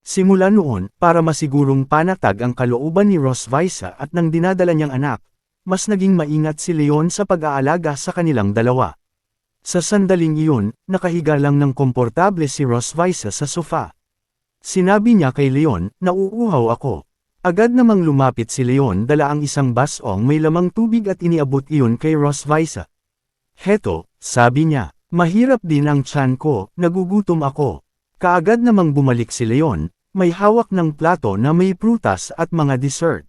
Simula noon, para masigurong panatag ang kalooban ni Rosviza at ng dinadala niyang anak, mas naging maingat si Leon sa pag-aalaga sa kanilang dalawa. Sa sandaling iyon, nakahiga lang ng komportable si Rosviza sa sofa. Sinabi niya kay Leon, "Nauuhaw ako." Agad namang lumapit si Leon, dala ang isang basong may lamang tubig at iniabot iyon kay Rosviza. "Heto," sabi niya, "mahirap din ang tiyan ko, nagugutom ako." Kaagad namang bumalik si Leon, may hawak ng plato na may prutas at mga dessert.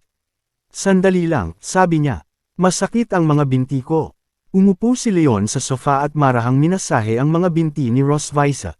"Sandali lang," sabi niya. "Masakit ang mga binti ko." Umupo si Leon sa sofa at marahang minasahe ang mga binti ni Rosviza.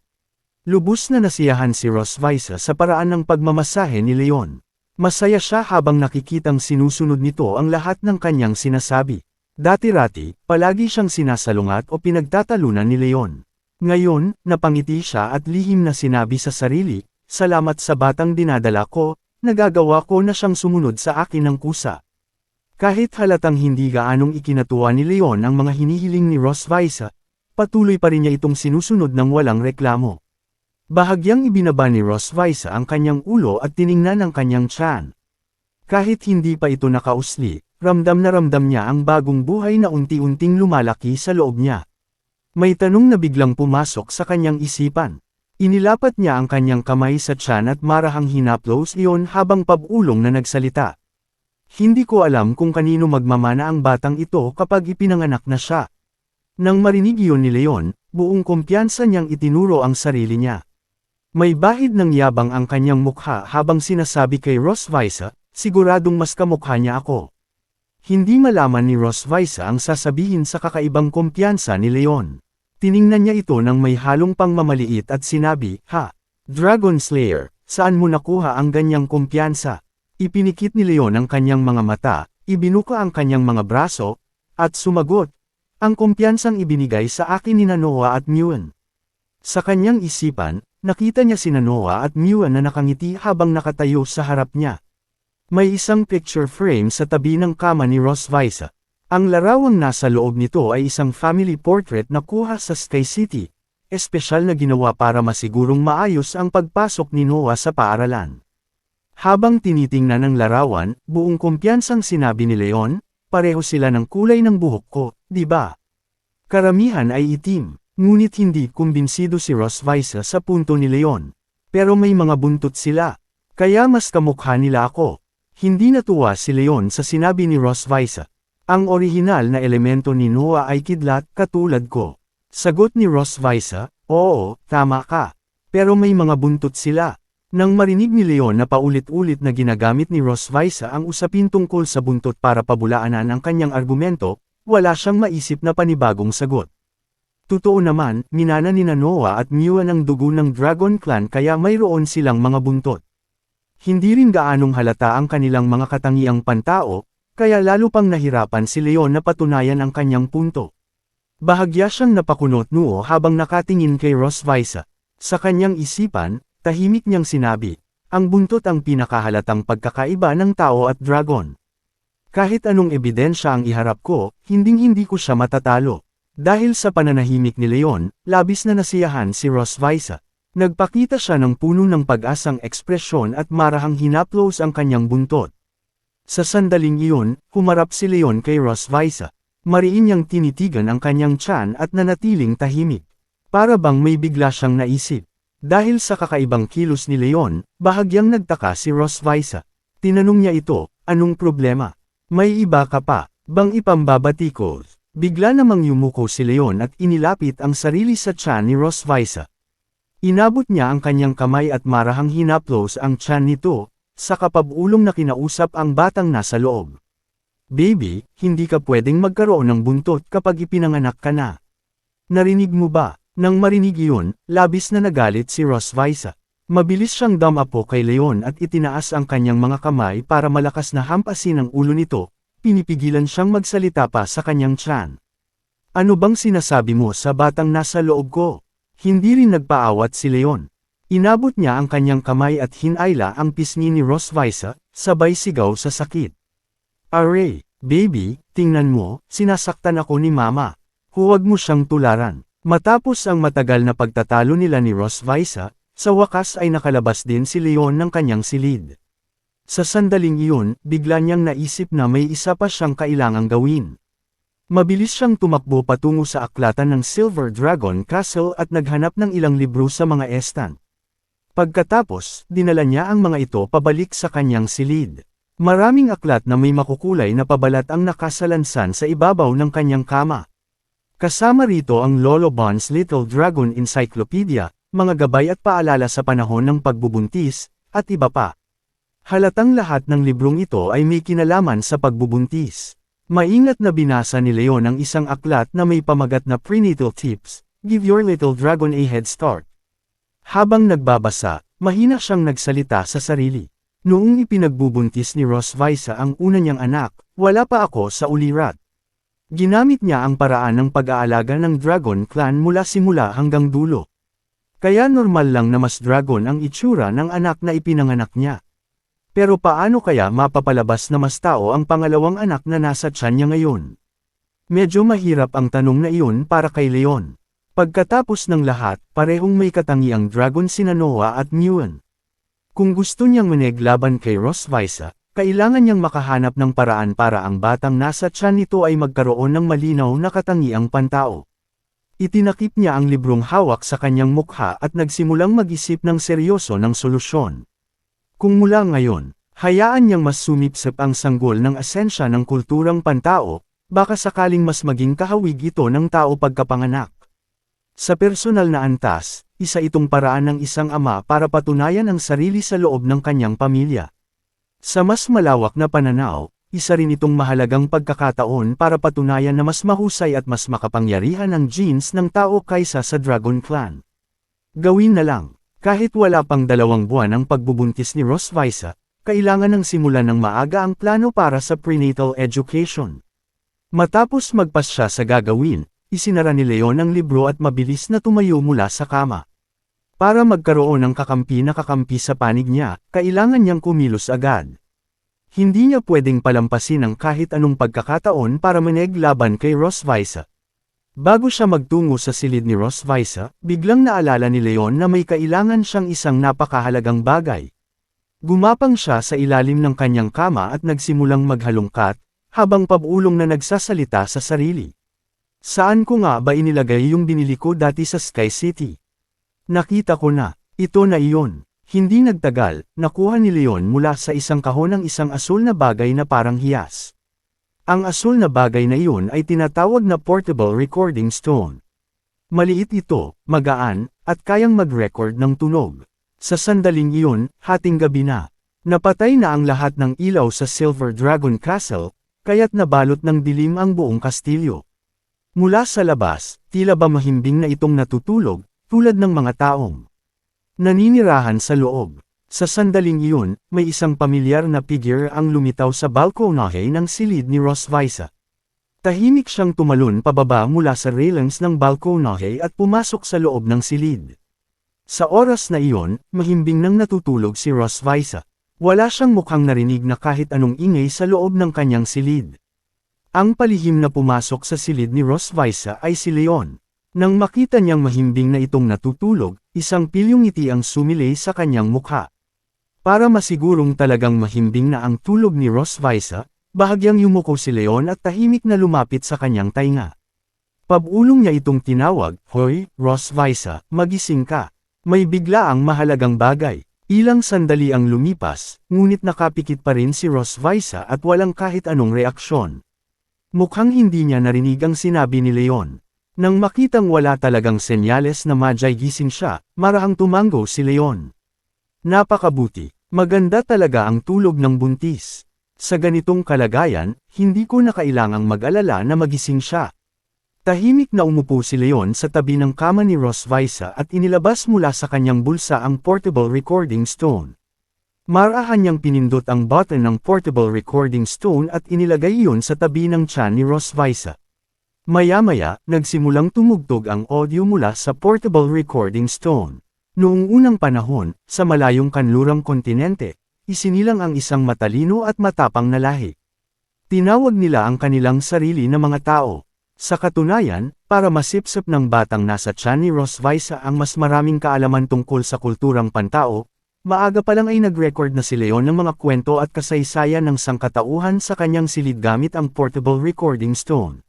Lubos na nasiyahan si Rosviza sa paraan ng pagmamasahe ni Leon. Masaya siya habang nakikitang sinusunod nito ang lahat ng kanyang sinasabi. Dati-rati, palagi siyang sinasalungat o pinagtatalunan ni Leon. Ngayon, napangiti siya at lihim na sinabi sa sarili, "Salamat sa batang dinadala ko, nagagawa ko na siyang sumunod sa akin ng kusa." Kahit halatang hindi gaanong ikinatuwa ni Leon ang mga hinihiling ni Rosviza, patuloy pa rin niya itong sinusunod ng walang reklamo. Bahagyang ibinaba ni Rosviza ang kanyang ulo at tiningnan ang kanyang tiyan. Kahit hindi pa ito nakausli, ramdam niya ang bagong buhay na unti-unting lumalaki sa loob niya. May tanong na biglang pumasok sa kanyang isipan. Inilapat niya ang kanyang kamay sa tiyan at marahang hinaplos iyon habang pabulong na nagsalita. "Hindi ko alam kung kanino magmamana ang batang ito kapag ipinanganak na siya." Nang marinig iyon ni Leon, buong kumpiyansa niyang itinuro ang sarili niya. May bahid ng yabang ang kanyang mukha habang sinasabi kay Rosviza, "Siguradong mas kamukha niya ako." Hindi malaman ni Rosviza ang sasabihin sa kakaibang kumpiyansa ni Leon. Tiningnan niya ito ng may halong pangmamaliit at sinabi, "Ha? Dragon Slayer, saan mo nakuha ang ganyang kumpiyansa?" Ipinikit ni Leon ang kanyang mga mata, ibinuka ang kanyang mga braso, at sumagot, "Ang kumpiyansang ibinigay sa akin ni Noah at Muan." Sa kanyang isipan, nakita niya si Noah at Muan na nakangiti habang nakatayo sa harap niya. May isang picture frame sa tabi ng kama ni Rosviza. Ang larawang nasa loob nito ay isang family portrait na kuha sa Sky City, espesyal na ginawa para masigurong maayos ang pagpasok ni Noah sa paaralan. Habang tinitingnan ang larawan, buong kumpiyansang sinabi ni Leon, "Pareho sila ng kulay ng buhok ko, di ba? Karamihan ay itim." Ngunit hindi kumbinsido si Rosviza sa punto ni Leon. "Pero may mga buntot sila. Kaya mas kamukha nila ako." Hindi natuwa si Leon sa sinabi ni Rosviza. "Ang orihinal na elemento ni Noah ay kidlat, katulad ko." Sagot ni Rosviza, "Oo, tama ka. Pero may mga buntot sila." Nang marinig ni Leon na paulit-ulit na ginagamit ni Rosviza ang usapin tungkol sa buntot para pabulaanan ang kanyang argumento, wala siyang maisip na panibagong sagot. Totoo naman, minana ni Noah at Muan ang dugo ng Dragon Clan kaya mayroon silang mga buntot. Hindi rin gaanong halata ang kanilang mga katangiang pantao, kaya lalo pang nahirapan si Leon na patunayan ang kanyang punto. Bahagya siyang napakunot-noo habang nakatingin kay Rosviza. Sa kanyang isipan, tahimik niyang sinabi, "Ang buntot ang pinakahalatang pagkakaiba ng tao at dragon. Kahit anong ebidensya ang iharap ko, hinding-hindi ko siya matatalo." Dahil sa pananahimik ni Leon, labis na nasiyahan si Rosviza. Nagpakita siya ng puno ng pag-asang ekspresyon at marahang hinaplos ang kanyang buntot. Sa sandaling iyon, humarap si Leon kay Rosviza. Mariin niyang tinitigan ang kanyang tiyan at nanatiling tahimik. Para bang may bigla siyang naisip. Dahil sa kakaibang kilos ni Leon, bahagyang nagtaka si Rosviza. Tinanong niya ito, "Anong problema? May iba ka pa bang ipambabati ko?" Bigla namang yumuko si Leon at inilapit ang sarili sa tiyan ni Rosviza. Inabot niya ang kanyang kamay at marahang hinaplos ang tiyan nito, sa kapabulong na kinausap ang batang nasa loob. "Baby, hindi ka pwedeng magkaroon ng buntot kapag ipinanganak ka na. Narinig mo ba?" Nang marinig iyon, labis na nagalit si Rosviza. Mabilis siyang damapo kay Leon at itinaas ang kanyang mga kamay para malakas na hampasin ang ulo nito. Pinipigilan siyang magsalita pa sa kanyang tiyan. "Ano bang sinasabi mo sa batang nasa loob ko?" Hindi rin nagpaawat si Leon. Inabot niya ang kanyang kamay at hinayla ang pisngi ni Rosviza, sabay sigaw sa sakit. "Aray, baby, tingnan mo, sinasaktan ako ni mama. Huwag mo siyang tularan." Matapos ang matagal na pagtatalo nila ni Rosviza, Sa wakas ay nakalabas din si Leon ng kanyang silid. Sa sandaling iyon, bigla niyang naisip na may isa pa siyang kailangang gawin. Mabilis siyang tumakbo patungo sa aklatan ng Silver Dragon Castle at naghanap ng ilang libro sa mga estan. Pagkatapos, dinala niya ang mga ito pabalik sa kanyang silid. Maraming aklat na may makukulay na pabalat ang nakasalansan sa ibabaw ng kanyang kama. Kasama rito ang Lolo Bon's Little Dragon Encyclopedia, mga gabay at paalala sa panahon ng pagbubuntis, at iba pa. Halatang lahat ng librong ito ay may kinalaman sa pagbubuntis. Maingat na binasa ni Leon ang isang aklat na may pamagat na Prenatal Tips, Give Your Little Dragon a Head Start. Habang nagbabasa, mahina siyang nagsalita sa sarili. Noong ipinagbubuntis ni Rosvisa ang una niyang anak, wala pa ako sa ulirat. Ginamit niya ang paraan ng pag-aalaga ng Dragon Clan mula simula hanggang dulo. Kaya normal lang na mas dragon ang itsura ng anak na ipinanganak niya. Pero paano kaya mapapalabas na mas tao ang pangalawang anak na nasa tiyan niya ngayon? Medyo mahirap ang tanong na iyon para kay Leon. Pagkatapos ng lahat, parehong may katangiang dragon sina Noah at Nguyen. Kung gusto niyang maneglaban kay Rosvisa, kailangan niyang makahanap ng paraan para ang batang nasa tiyan nito ay magkaroon ng malinaw na katangiang pantao. Itinakip niya ang librong hawak sa kanyang mukha at nagsimulang mag-isip ng seryoso ng solusyon. Kung mula ngayon, hayaan niyang mas sumipsip ang sanggol ng asensya ng kulturang pantao, baka sakaling mas maging kahawig ito ng tao pagkapanganak. Sa personal na antas, isa itong paraan ng isang ama para patunayan ang sarili sa loob ng kanyang pamilya. Sa mas malawak na pananaw, isa rin itong mahalagang pagkakataon para patunayan na mas mahusay at mas makapangyarihan ang genes ng tao kaysa sa Dragon Clan. Gawin na lang, kahit wala pang 2 buwan ang pagbubuntis ni Rosvisa, kailangan ng simulan ng maaga ang plano para sa prenatal education. Matapos magpasya sa gagawin, isinara ni Leon ang libro at mabilis na tumayo mula sa kama. Para magkaroon ng kakampi na kakampi sa panig niya, kailangan niyang kumilos agad. Hindi niya pwedeng palampasin ang kahit anong pagkakataon para maneglaban kay Rosvisa. Bago siya magtungo sa silid ni Rosvisa, biglang naalala ni Leon na may kailangan siyang isang napakahalagang bagay. Gumapang siya sa ilalim ng kanyang kama at nagsimulang maghalongkat, habang pabulong na nagsasalita sa sarili. Saan ko nga ba inilagay yung binili ko dati sa Sky City? Nakita ko na, ito na iyon. Hindi nagtagal, nakuha ni Leon mula sa isang kahon ang isang asul na bagay na parang hiyas. Ang asul na bagay na iyon ay tinatawag na portable recording stone. Maliit ito, magaan, at kayang mag-record ng tunog. Sa sandaling iyon, hating gabi na. Napatay na ang lahat ng ilaw sa Silver Dragon Castle, kaya't nabalot ng dilim ang buong kastilyo. Mula sa labas, tila ba mahimbing na itong natutulog, tulad ng mga taong naninirahan sa loob. Sa sandaling iyon, may isang pamilyar na figure ang lumitaw sa balkonahe ng silid ni Rosvisa. Tahimik siyang tumalon pababa mula sa railings ng balkonahe at pumasok sa loob ng silid. Sa oras na iyon, mahimbing nang natutulog si Rosvisa. Wala siyang mukhang narinig na kahit anong ingay sa loob ng kanyang silid. Ang palihim na pumasok sa silid ni Rosvisa ay si Leon. Nang makita niyang mahimbing na itong natutulog, isang pilyong ngiti ang sumilay sa kanyang mukha. Para masigurong talagang mahimbing na ang tulog ni Rosvisa, bahagyang yumuko si Leon at tahimik na lumapit sa kanyang tainga. Pabulong niya itong tinawag, "Hoy, Rosvisa, magising ka. May biglaang mahalagang bagay." Ilang sandali ang lumipas, ngunit nakapikit pa rin si Rosvisa at walang kahit anong reaksyon. Mukhang hindi niya narinig ang sinabi ni Leon. Nang makitang wala talagang senyales na madyay gising siya, marahang tumango si Leon. Napakabuti, maganda talaga ang tulog ng buntis. Sa ganitong kalagayan, hindi ko na kailangang mag-alala na magising siya. Tahimik na umupo si Leon sa tabi ng kama ni Rosvisa at inilabas mula sa kanyang bulsa ang portable recording stone. Marahan niyang pinindot ang button ng portable recording stone at inilagay iyon sa tabi ng tiyan ni Rosvisa. Maya-maya, nagsimulang tumugtog ang audio mula sa portable recording stone. Noong unang panahon, sa malayong kanlurang kontinente, isinilang ang isang matalino at matapang na lahi. Tinawag nila ang kanilang sarili na mga tao. Sa katunayan, para masipsip ng batang nasa tiyan ni Rosviza ang mas maraming kaalaman tungkol sa kulturang pantao, maaga pa lang ay nag-record na si Leon ng mga kwento at kasaysayan ng sangkatauhan sa kanyang silid gamit ang portable recording stone.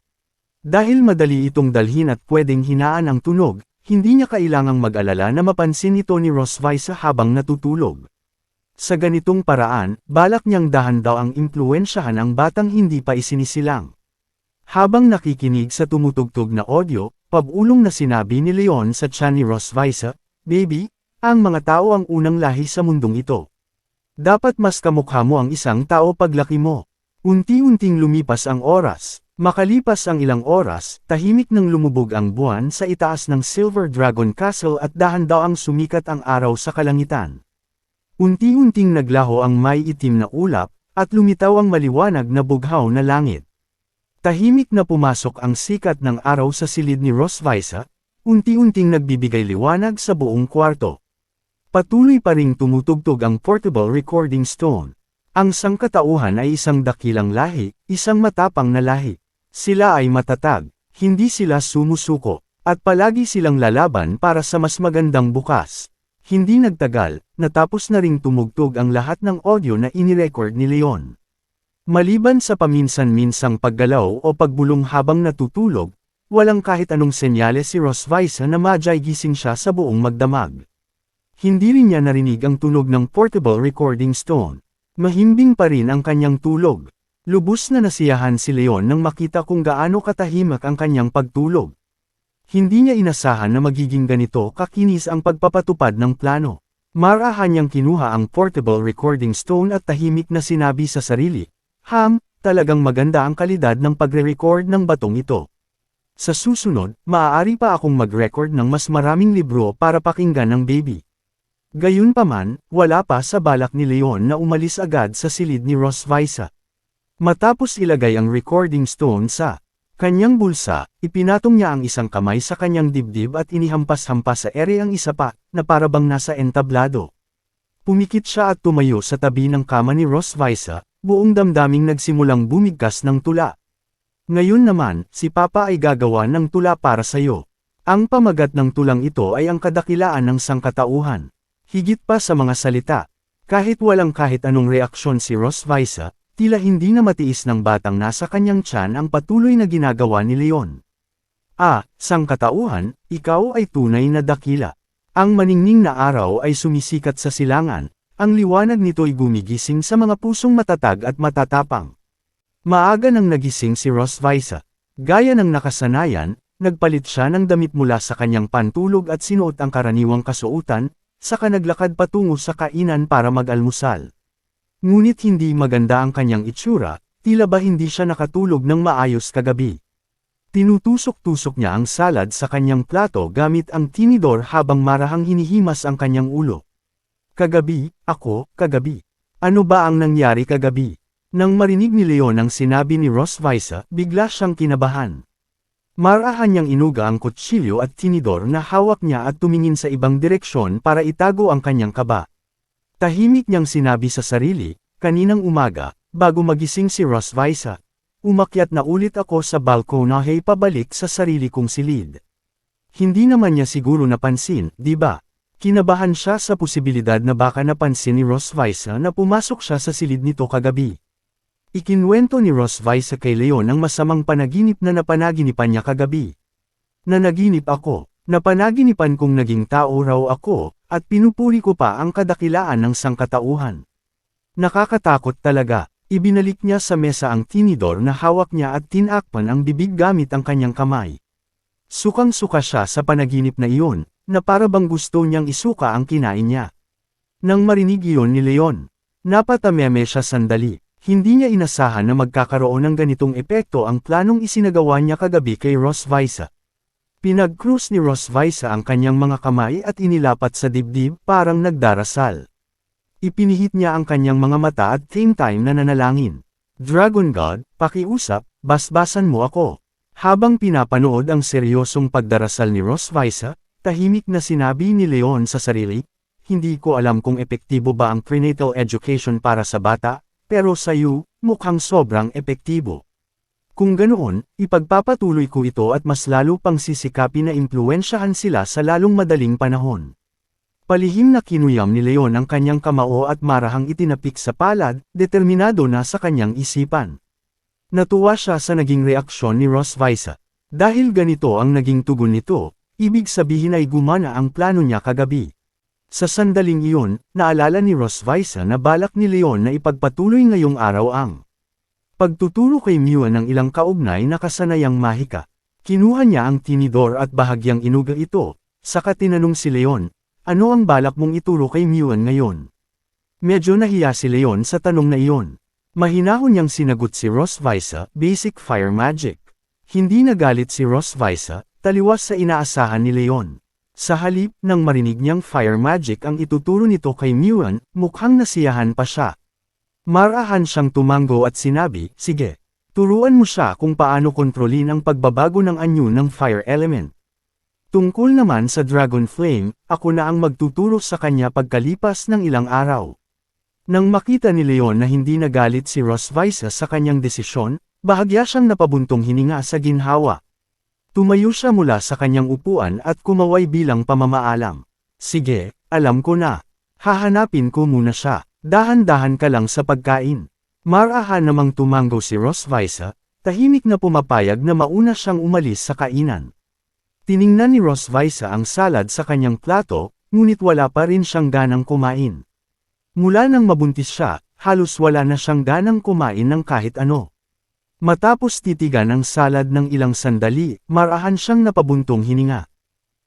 Dahil madali itong dalhin at pwedeng hinaan ang tunog, hindi niya kailangang mag-alala na mapansin ito ni Rosviza habang natutulog. Sa ganitong paraan, balak niyang dahan daw ang impluwensyahan ang batang hindi pa isinisilang. Habang nakikinig sa tumutugtog na audio, pabulong na sinabi ni Leon sa tiyan ni Rosviza, "Baby, ang mga tao ang unang lahi sa mundong ito. Dapat mas kamukha mo ang isang tao paglaki mo." Unti-unting lumipas ang oras. Makalipas ang ilang oras, tahimik nang lumubog ang buwan sa itaas ng Silver Dragon Castle at dahan daw ang sumikat ang araw sa kalangitan. Unti-unting naglaho ang may itim na ulap, at lumitaw ang maliwanag na bughaw na langit. Tahimik na pumasok ang sikat ng araw sa silid ni Rosviza, unti-unting nagbibigay liwanag sa buong kwarto. Patuloy pa ring tumutugtog ang portable recording stone. Ang sangkatauhan ay isang dakilang lahi, isang matapang na lahi. Sila ay matatag, hindi sila sumusuko, at palagi silang lalaban para sa mas magandang bukas. Hindi nagtagal, natapos na ring tumugtog ang lahat ng audio na inirecord ni Leon. Maliban sa paminsan-minsang paggalaw o pagbulong habang natutulog, walang kahit anong senyales si Rosviza na madyay gising siya sa buong magdamag. Hindi rin niya narinig ang tunog ng portable recording stone. Mahimbing pa rin ang kanyang tulog. Lubos na nasiyahan si Leon nang makita kung gaano katahimik ang kanyang pagtulog. Hindi niya inasahan na magiging ganito kakinis ang pagpapatupad ng plano. Marahan niyang kinuha ang portable recording stone at tahimik na sinabi sa sarili, talagang maganda ang kalidad ng pagre-record ng batong ito. Sa susunod, maaari pa akong mag-record ng mas maraming libro para pakinggan ng baby." Gayunpaman, wala pa sa balak ni Leon na umalis agad sa silid ni Rosviza. Matapos ilagay ang recording stone sa kanyang bulsa, ipinatong niya ang isang kamay sa kanyang dibdib at inihampas-hampas sa ere ang isa pa, na parabang nasa entablado. Pumikit siya at tumayo sa tabi ng kama ni Rosviza, buong damdaming nagsimulang bumigkas ng tula. "Ngayon naman, si Papa ay gagawa ng tula para sayo." Ang pamagat ng tulang ito ay ang kadakilaan ng sangkatauhan. Higit pa sa mga salita, kahit walang kahit anong reaksyon si Rosviza, tila hindi na matiis ng batang nasa kanyang tiyan ang patuloy na ginagawa ni Leon. Sangkatauhan, ikaw ay tunay na dakila." Ang maningning na araw ay sumisikat sa silangan, ang liwanag nito'y gumigising sa mga pusong matatag at matatapang. Maaga nang nagising si Rosviza. Gaya ng nakasanayan, nagpalit siya ng damit mula sa kanyang pantulog at sinuot ang karaniwang kasuotan, saka naglakad patungo sa kainan para mag-almusal. Ngunit hindi maganda ang kanyang itsura, tila ba hindi siya nakatulog ng maayos kagabi. Tinutusok-tusok niya ang salad sa kanyang plato gamit ang tinidor habang marahang hinihimas ang kanyang ulo. "Kagabi, kagabi. Ano ba ang nangyari kagabi?" Nang marinig ni Leon ang sinabi ni Rosviza, bigla siyang kinabahan. Marahan niyang inuga ang kutsilyo at tinidor na hawak niya at tumingin sa ibang direksyon para itago ang kanyang kaba. Tahimik niyang sinabi sa sarili, "Kaninang umaga, bago magising si Rosviza, umakyat na ulit ako sa balkonahe pabalik sa sarili kong silid." Hindi naman niya siguro napansin, di ba? Kinabahan siya sa posibilidad na baka napansin ni Rosviza na pumasok siya sa silid nito kagabi. Ikinwento ni Rosviza kay Leon ang masamang panaginip na napanaginipan niya kagabi. "Nanaginip ako, napanaginipan kong naging tao raw ako, at pinupuri ko pa ang kadakilaan ng sangkatauhan. Nakakatakot talaga." Ibinalik niya sa mesa ang tinidor na hawak niya at tinakpan ang bibig gamit ang kanyang kamay. Sukang-suka siya sa panaginip na iyon, na parabang gusto niyang isuka ang kinain niya. Nang marinig iyon ni Leon, napatameme siya sandali. Hindi niya inasahan na magkakaroon ng ganitong epekto ang planong isinagawa niya kagabi kay Rosviza. Pinag-krus ni Rosviza ang kanyang mga kamay at inilapat sa dibdib parang nagdarasal. Ipinihit niya ang kanyang mga mata at same time na nanalangin. "Dragon God, pakiusap, basbasan mo ako." Habang pinapanood ang seryosong pagdarasal ni Rosviza, tahimik na sinabi ni Leon sa sarili, "Hindi ko alam kung epektibo ba ang prenatal education para sa bata, pero sa iyo, mukhang sobrang epektibo." Kung ganoon, ipagpapatuloy ko ito at mas lalo pang sisikapin na impluwensyahan sila sa lalong madaling panahon. Palihim na kinuyam ni Leon ang kanyang kamao at marahang itinapik sa palad, determinado na sa kanyang isipan. Natuwa siya sa naging reaksyon ni Rosvisa. Dahil ganito ang naging tugon nito, ibig sabihin ay gumana ang plano niya kagabi. Sa sandaling iyon, naalala ni Rosvisa na balak ni Leon na ipagpatuloy ngayong araw ang pagtuturo kay Miwan ng ilang kaugnay na kasanayang mahika. Kinuha niya ang tinidor at bahagyang inuga ito, saka tinanong si Leon, ano ang balak mong ituro kay Miwan ngayon? Medyo nahiya si Leon sa tanong na iyon. Mahinahon niyang sinagot si Rosvisa, basic fire magic. Hindi nagalit si Rosvisa, taliwas sa inaasahan ni Leon. Sa halip, nang marinig niyang fire magic ang ituturo nito kay Miwan, mukhang nasiyahan pa siya. Marahan siyang tumango at sinabi, sige, turuan mo siya kung paano kontrolin ang pagbabago ng anyo ng fire element. Tungkol naman sa Dragon Flame, ako na ang magtuturo sa kanya pagkalipas ng ilang araw. Nang makita ni Leon na hindi nagalit si Rosvisa sa kanyang desisyon, bahagya siyang napabuntong hininga sa ginhawa. Tumayo siya mula sa kanyang upuan at kumaway bilang pamamaalam. Sige, alam ko na. Hahanapin ko muna siya. Dahan-dahan ka lang sa pagkain. Marahan namang tumango si Rosvisa, tahimik na pumapayag na mauna siyang umalis sa kainan. Tiningnan ni Rosvisa ang salad sa kanyang plato, ngunit wala pa rin siyang ganang kumain. Mula nang mabuntis siya, halos wala na siyang ganang kumain ng kahit ano. Matapos titigan ang salad ng ilang sandali, marahan siyang napabuntong hininga.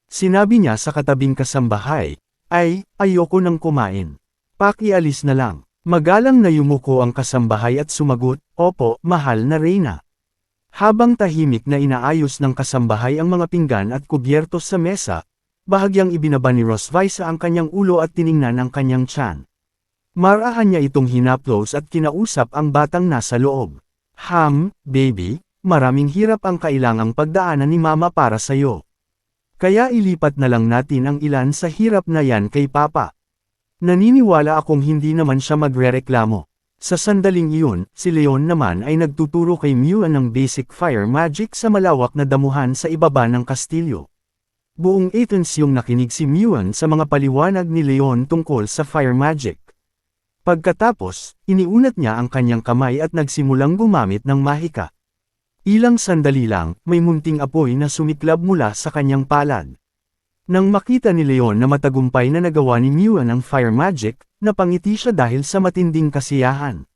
Sinabi niya sa katabing kasambahay, ay, ayoko nang kumain. Pakialis na lang. Magalang na yumuko ang kasambahay at sumagot, opo, mahal na Reyna. Habang tahimik na inaayos ng kasambahay ang mga pinggan at kubyertos sa mesa, bahagyang ibinaba ni Rosvisa ang kanyang ulo at tiningnan ang kanyang tiyan. Marahan niya itong hinaplos at kinausap ang batang nasa loob. Baby, maraming hirap ang kailangang pagdaanan ni Mama para sa'yo. Kaya ilipat na lang natin ang ilan sa hirap na yan kay Papa. Naniniwala akong hindi naman siya magrereklamo. Sa sandaling iyon, si Leon naman ay nagtuturo kay Miwan ng basic fire magic sa malawak na damuhan sa ibaba ng kastilyo. Buong Athens yung nakinig si Miwan sa mga paliwanag ni Leon tungkol sa fire magic. Pagkatapos, iniunat niya ang kanyang kamay at nagsimulang gumamit ng mahika. Ilang sandali lang, may munting apoy na sumiklab mula sa kanyang palad. Nang makita ni Leon na matagumpay na nagawa ni Miwan ang fire magic, napangiti siya dahil sa matinding kasiyahan.